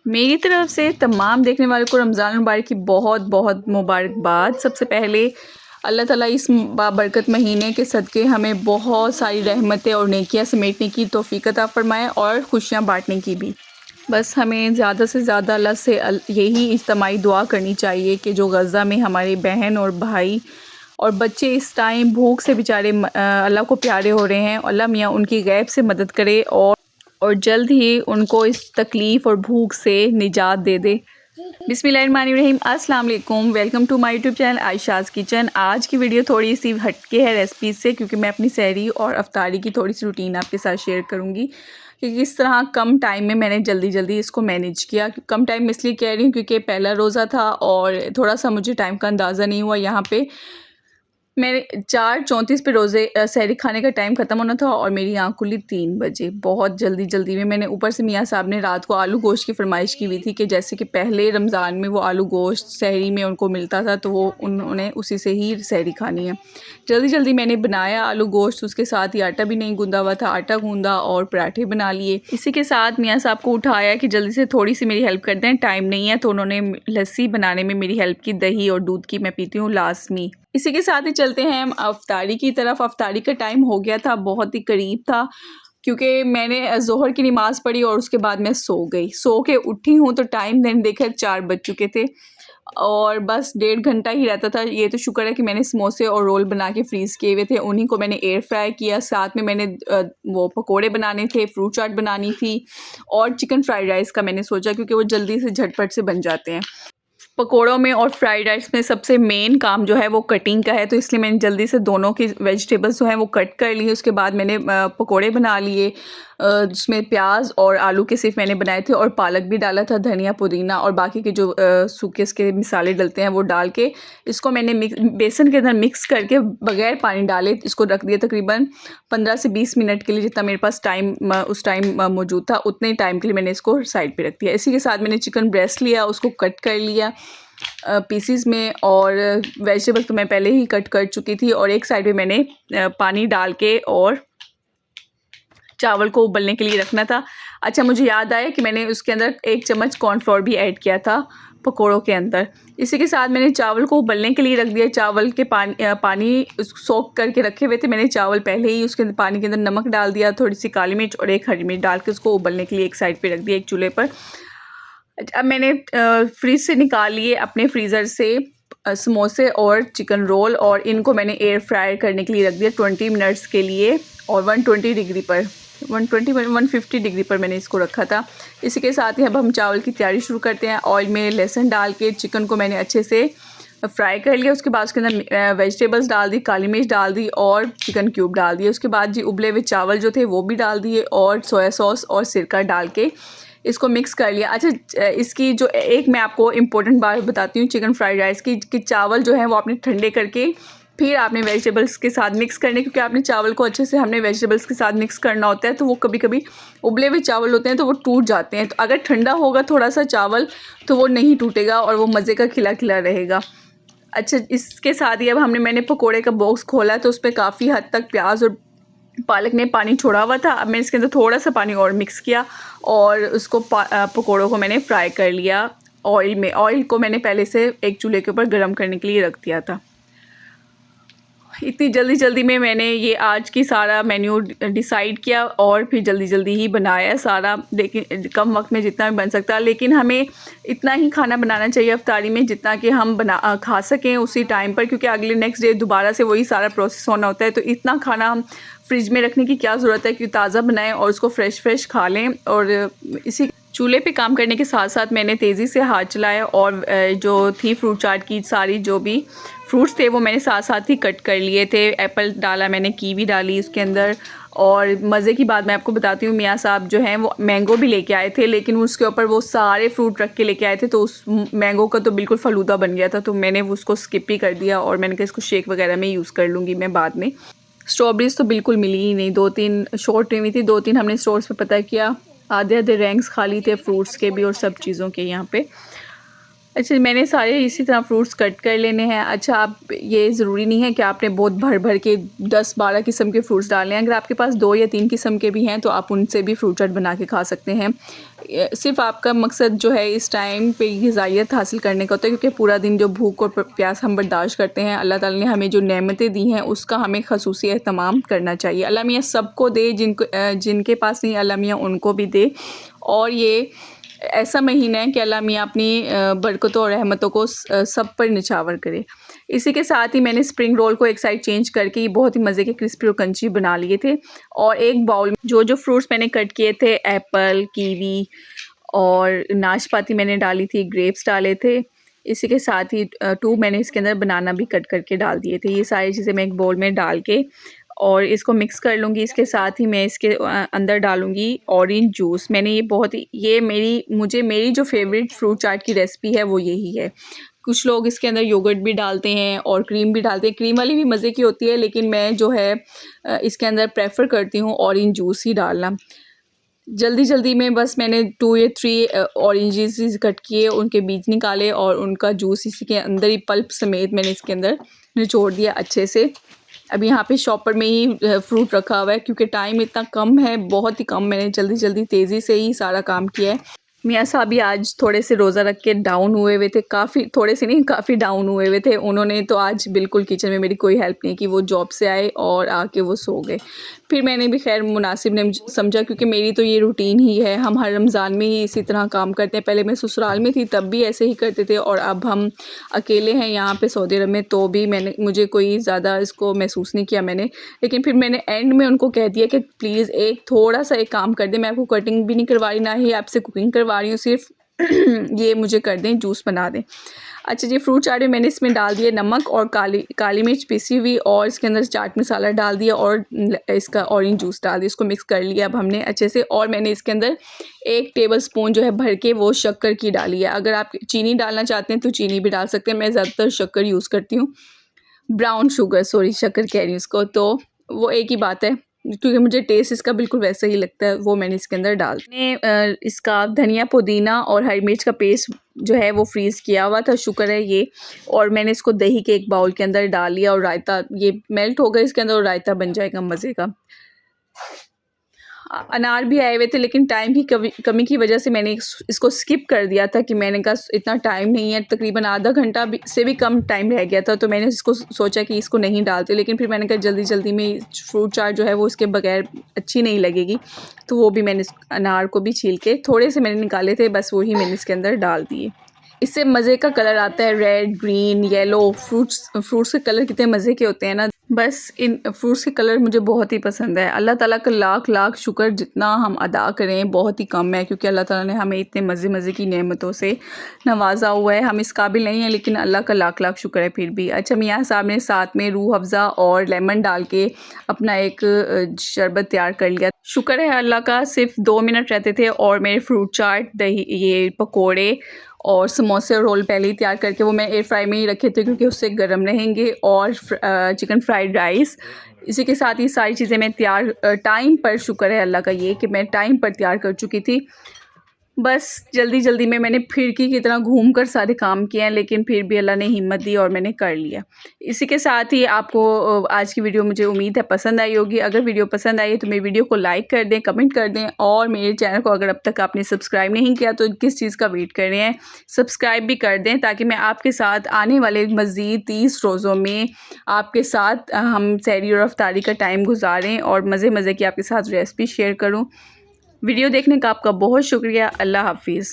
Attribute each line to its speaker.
Speaker 1: मेरी तरफ से तमाम देखने वालों को रमज़ान मुबारक की बहुत बहुत मुबारकबाद। सबसे पहले अल्लाह ताला इस बाबरकत महीने के सदक़े हमें बहुत सारी रहमतें और नेकियां समेटने की तौफ़ीक़ अता फ़रमाए और खुशियां बांटने की भी। बस हमें ज़्यादा से ज़्यादा अल्लाह से यही इज्तिमाई दुआ करनी चाहिए कि जो गज़ा में हमारी बहन और भाई और बच्चे इस टाइम भूख से बेचारे अल्लाह को प्यारे हो रहे हैं, अल्लाह मियाँ उनकी गैब से मदद करे और जल्द ही उनको इस तकलीफ़ और भूख से निजात दे दे। बिस्मिल्लाहिर्रहमानिर्रहीम, अस्सलाम वालेकुम, welcome to my YouTube channel Ayesha's kitchen. आज की वीडियो थोड़ी सी हटके है रेसिपी से, क्योंकि मैं अपनी सहरी और अफ्तारी की थोड़ी सी रूटीन आपके साथ शेयर करूँगी कि किस तरह कम टाइम में मैंने जल्दी इसको मैनेज किया। कम टाइम इसलिए कह रही हूँ क्योंकि पहला रोज़ा था और थोड़ा सा मुझे टाइम का अंदाज़ा नहीं हुआ। यहाँ पे मेरे 4:34 पे रोज़े सहरी खाने का टाइम ख़त्म होना था और मेरी आँख खुली 3 बजे। बहुत जल्दी में मैंने ऊपर से मियाँ साहब ने रात को आलू गोश्त की फ़रमाइश की हुई थी कि जैसे कि पहले रमज़ान में वो आलू गोश्त सहरी में उनको मिलता था, तो वो उन्होंने उसी से ही सहरी खानी है। जल्दी मैंने बनाया आलू गोश्त, उसके साथ ही आटा भी नहीं गूँधा हुआ था, आटा गूँधा और पराठे बना लिए। इसी के साथ मियाँ साहब को उठाया कि जल्दी से थोड़ी सी मेरी हेल्प कर दें, टाइम नहीं है, तो उन्होंने लस्सी बनाने में मेरी हेल्प की। दही और दूध की मैं पीती हूँ लाज़मी। इसी के साथ ही चलते हैं हम अफ्तारी की तरफ। अफ्तारी का टाइम हो गया था, बहुत ही करीब था, क्योंकि मैंने ज़ोहर की नमाज़ पढ़ी और उसके बाद मैं सो गई। सो के उठी हूँ तो टाइम मैंने देखा 4 बज चुके थे और बस 1.5 घंटा ही रहता था। ये तो शुक्र है कि मैंने समोसे और रोल बना के फ्रीज़ किए हुए थे, उन्हीं को मैंने एयर फ्राई किया। साथ में मैंने वो पकोड़े बनाने थे, फ्रूट चाट बनानी थी और चिकन फ्राइड राइस का मैंने सोचा, क्योंकि वो जल्दी से झटपट से बन जाते हैं। पकोड़ों में और फ्राइड राइस में सबसे मेन काम जो है वो कटिंग का है, तो इसलिए मैंने जल्दी से दोनों की वेजिटेबल्स जो हैं वो कट कर लिए। उसके बाद मैंने पकोड़े बना लिए, जिसमें प्याज और आलू के सिर्फ मैंने बनाए थे और पालक भी डाला था, धनिया पुदीना और बाकी के जो सूखे इसके मिसाले डलते हैं वो डाल के इसको मैंने बेसन के अंदर मिक्स करके बग़ैर पानी डाले इसको रख दिया तकरीबन 15 से 20 मिनट के लिए। जितना मेरे पास टाइम उस टाइम मौजूद था उतने टाइम के लिए मैंने इसको साइड पे रख दिया। इसी के साथ मैंने चिकन ब्रेस्ट लिया, उसको कट कर लिया पीसीज में, और वेजिटेबल्स तो मैं पहले ही कट कर चुकी थी। और एक साइड पे मैंने पानी डाल के और चावल को उबलने के लिए रखना था। अच्छा, मुझे याद आया कि मैंने उसके अंदर 1 चम्मच कॉर्नफ्लोर भी ऐड किया था पकोड़ों के अंदर। इसी के साथ मैंने चावल को उबलने के लिए रख दिया। चावल के पानी सोक करके रखे हुए थे मैंने चावल पहले ही। उसके अंदर पानी के अंदर नमक डाल दिया, थोड़ी सी काली मिर्च और 1 हरी मिर्च डाल के उसको उबलने के लिए एक साइड पे रख दिया, एक चूल्हे पर। अब मैंने फ्रिज से निकाल लिए अपने फ्रीज़र से समोसे और चिकन रोल, और इनको मैंने एयर फ्राई करने के लिए रख दिया 20 मिनट्स के लिए, और 120 डिग्री पर 150 डिग्री पर मैंने इसको रखा था। इसी के साथ ही अब हम चावल की तैयारी शुरू करते हैं। ऑयल में लहसुन डाल के चिकन को मैंने अच्छे से फ्राई कर लिया। उसके बाद उसके अंदर वेजिटेबल्स डाल दी, काली मिर्च डाल दी और चिकन क्यूब डाल दिए। उसके बाद जी उबले हुए चावल जो थे वो भी डाल दिए और सोया सॉस और सिरका डाल के इसको मिक्स कर लिया। अच्छा, इसकी जो एक मैं आपको इम्पोर्टेंट बात बताती हूँ चिकन फ्राइड राइस की, कि चावल जो है वो आपने ठंडे करके फिर आपने वेजिटेबल्स के साथ मिक्स करने, क्योंकि आपने चावल को अच्छे से हमने वेजिटेबल्स के साथ मिक्स करना होता है, तो वो कभी उबले हुए चावल होते हैं तो वो टूट जाते हैं। तो अगर ठंडा होगा थोड़ा सा चावल तो वो नहीं टूटेगा और वो मज़े का खिला खिला रहेगा। अच्छा, इसके साथ ही अब मैंने पकोड़े का बॉक्स खोला तो उस पर काफ़ी हद तक प्याज और पालक ने पानी छोड़ा हुआ था। अब मैंने इसके अंदर थोड़ा सा पानी और मिक्स किया और उसको पकोड़ों को मैंने फ्राई कर लिया ऑयल में। ऑयल को मैंने पहले से एक चूल्हे के ऊपर गर्म करने के लिए रख दिया था। इतनी जल्दी में मैंने ये आज की सारा मेन्यू डिसाइड किया और फिर जल्दी ही बनाया सारा। लेकिन कम वक्त में जितना भी बन सकता है, लेकिन हमें इतना ही खाना बनाना चाहिए अफ्तारी में जितना कि हम खा सकें उसी टाइम पर, क्योंकि अगले नेक्स्ट डे दोबारा से वही सारा प्रोसेस होना होता है। तो इतना खाना हम फ्रिज में रखने की क्या ज़रूरत है कि ताज़ा बनाएं और उसको फ्रेश खा लें। और इसी चूल्हे पे काम करने के साथ साथ मैंने तेज़ी से हाथ चलाया और जो थी फ्रूट चाट की सारी जो भी फ्रूट्स थे वो मैंने साथ ही कट कर लिए थे। एप्पल डाला मैंने, कीवी डाली उसके अंदर। और मज़े की बात मैं आपको बताती हूँ, मियाँ साहब जो हैं वो मैंगो भी लेके आए थे, लेकिन उसके ऊपर वो सारे फ्रूट रख के लेके आए थे, तो उस मैंगो का तो बिल्कुल फ़लूदा बन गया था, तो मैंने उसको स्किप ही कर दिया और मैंने कहा इसको शेक वगैरह में यूज़ कर लूँगी मैं बाद में। स्ट्रॉबेरीज़ तो बिल्कुल मिली ही नहीं, 2-3 शॉर्ट हुई थी, 2-3 हमने स्टोर्स पे पता किया, आधे रैंक्स खाली थे फ्रूट्स के भी और सब चीज़ों के यहाँ पे। अच्छा, मैंने सारे इसी तरह फ्रूट्स कट कर लेने हैं। अच्छा, आप ये ज़रूरी नहीं है कि आपने बहुत भर-भर के 10-12 किस्म के फ्रूट्स डालने हैं। अगर आपके पास 2 या 3 किस्म के भी हैं तो आप उनसे भी फ्रूट चाट बना के खा सकते हैं। सिर्फ़ आपका मकसद जो है इस टाइम पे ग़िज़ाइयत हासिल करने का होता है, क्योंकि पूरा दिन जो भूख और प्यास हम बर्दाश्त करते हैं, अल्लाह ताला ने हमें जो नेमतें दी हैं उसका हमें ख़ुसूसी एहतमाम करना चाहिए। अल्लाह मियाँ सबको दे, जिनके पास नहीं अल्लाह मियाँ उनको भी दे। और ये ऐसा महीना है कि अल्लाह मियाँ अपनी बरकतों और रहमतों को सब पर निछावर करे। इसी के साथ ही मैंने स्प्रिंग रोल को एक साइड चेंज करके ये बहुत ही मज़े के क्रिस्पी और क्रंची बना लिए थे। और एक बाउल में जो फ्रूट्स मैंने कट किए थे, एप्पल, कीवी और नाशपाती मैंने डाली थी, ग्रेप्स डाले थे। इसी के साथ ही 2 मैंने इसके अंदर बनाना भी कट करके डाल दिए थे। ये सारी चीज़ें मैं एक बाउल में डाल के और इसको मिक्स कर लूँगी। इसके साथ ही मैं इसके अंदर डालूँगी ऑरेंज जूस। मैंने ये बहुत ही मेरी जो फ़ेवरेट फ्रूट चाट की रेसिपी है वो यही है। कुछ लोग इसके अंदर योगर्ट भी डालते हैं और क्रीम भी डालते हैं। क्रीम वाली भी मज़े की होती है, लेकिन मैं जो है इसके अंदर प्रेफ़र करती हूँ ऑरेंज जूस ही डालना। जल्दी-जल्दी में बस मैंने 2 या 3 ऑरेंजेस कट किए, उनके बीज निकाले और उनका जूस इसी के अंदर ही पल्प समेत मैंने इसके अंदर निचोड़ दिया अच्छे से। अब यहाँ पे शॉपर में ही फ्रूट रखा हुआ है, क्योंकि टाइम इतना कम है, बहुत ही कम। मैंने जल्दी-जल्दी तेज़ी से ही सारा काम किया है। मियाँ साहब भी आज थोड़े से रोज़ा रख के डाउन हुए हुए थे, काफ़ी, थोड़े से नहीं काफ़ी डाउन हुए हुए थे। उन्होंने तो आज बिल्कुल किचन में मेरी कोई हेल्प नहीं की, वो जॉब से आए और आके वो सो गए। फिर मैंने भी खैर मुनासिब नहीं समझा, क्योंकि मेरी तो ये रूटीन ही है, हम हर रमज़ान में ही इसी तरह काम करते हैं। पहले मैं ससुराल में थी तब भी ऐसे ही करते थे, और अब हम अकेले हैं यहाँ पे सऊदी अरब में, तो भी मुझे कोई ज़्यादा इसको महसूस नहीं किया मैंने। लेकिन फिर मैंने एंड में उनको कह दिया कि प्लीज़ एक थोड़ा-सा एक काम कर दें, मैं आपको कटिंग भी नहीं करवा रही, ना ही आपसे कुकिंग करवा रही हूँ, सिर्फ ये मुझे कर दें, जूस बना दें। अच्छा जी, फ्रूट चाट में मैंने इसमें डाल दिया नमक और काली मिर्च पिसी हुई, और इसके अंदर चाट मसाला डाल दिया और इसका ऑरेंज जूस डाल दिया। इसको मिक्स कर लिया अब हमने अच्छे से, और मैंने इसके अंदर 1 टेबलस्पून जो है भर के वो शक्कर की डाली है। अगर आप चीनी डालना चाहते हैं तो चीनी भी डाल सकते हैं, मैं ज़्यादातर शक्कर यूज़ करती हूँ। ब्राउन शुगर, सॉरी शक्कर कह रही हूँ उसको, तो वो एक ही बात है, क्योंकि मुझे टेस्ट इसका बिल्कुल वैसा ही लगता है। वो मैंने इसके अंदर डाल मैंने इसका धनिया, पुदीना और हरी मिर्च का पेस्ट जो है वो फ्रीज़ किया हुआ था, शुक्र है ये। और मैंने इसको दही के एक बाउल के अंदर डाल लिया, और रायता ये मेल्ट हो गया इसके अंदर, और रायता बन जाएगा मज़े का। अनार भी आए हुए थे, लेकिन टाइम की कमी की वजह से मैंने इसको स्किप कर दिया था, कि मैंने कहा इतना टाइम नहीं है, तकरीबन आधा घंटा से भी कम टाइम रह गया था, तो मैंने इसको सोचा कि इसको नहीं डालते। लेकिन फिर मैंने कहा जल्दी में फ्रूट चाट जो है वो इसके बगैर अच्छी नहीं लगेगी, तो वो भी मैंने अनार को भी छील के थोड़े से मैंने निकाले थे, बस वही मैंने इसके अंदर डाल दिए। इससे मज़े का कलर आता है, रेड, ग्रीन, येलो। फ्रूट्स के कलर कितने मज़े के होते हैं ना। बस इन फ्रूट्स के कलर मुझे बहुत ही पसंद है। अल्लाह ताला का लाख लाख शुक्र, जितना हम अदा करें बहुत ही कम है, क्योंकि अल्लाह ताला ने हमें इतने मज़े की नेमतों से नवाजा हुआ है। हम इस काबिल नहीं हैं, लेकिन अल्लाह का लाख लाख शुक्र है फिर भी। अच्छा, मियाँ साहब ने साथ में रूह अफ़ज़ा और लेमन डाल के अपना एक शरबत तैयार कर लिया। शुक्र है अल्लाह का, सिर्फ 2 मिनट रहते थे और मेरे फ्रूट चाट, दही, ये पकोड़े और समोसे और रोल पहले ही तैयार करके वो मैं एयर फ्राई में ही रखे थे, क्योंकि उससे गर्म रहेंगे। और चिकन फ्राइड राइस, इसी के साथ ही सारी चीज़ें मैं तैयार टाइम पर, शुक्र है अल्लाह का ये कि मैं टाइम पर तैयार कर चुकी थी। बस जल्दी में मैंने फिरकी की तरह घूम कर सारे काम किए हैं, लेकिन फिर भी अल्लाह ने हिम्मत दी और मैंने कर लिया। इसी के साथ ही आपको आज की वीडियो, मुझे उम्मीद है पसंद आई होगी। अगर वीडियो पसंद आई है तो मेरी वीडियो को लाइक कर दें, कमेंट कर दें, और मेरे चैनल को अगर अब तक आपने सब्सक्राइब नहीं किया तो किस चीज़ का वेट कर रहे हैं, सब्सक्राइब भी कर दें, ताकि मैं आपके साथ आने वाले मज़ीद 30 रोज़ों में आपके साथ हम सहरी और अफ्तारी का टाइम गुजारें और मज़े की आपके साथ रेसिपी शेयर करूँ। वीडियो देखने का आपका बहुत शुक्रिया। अल्लाह हाफ़िज़।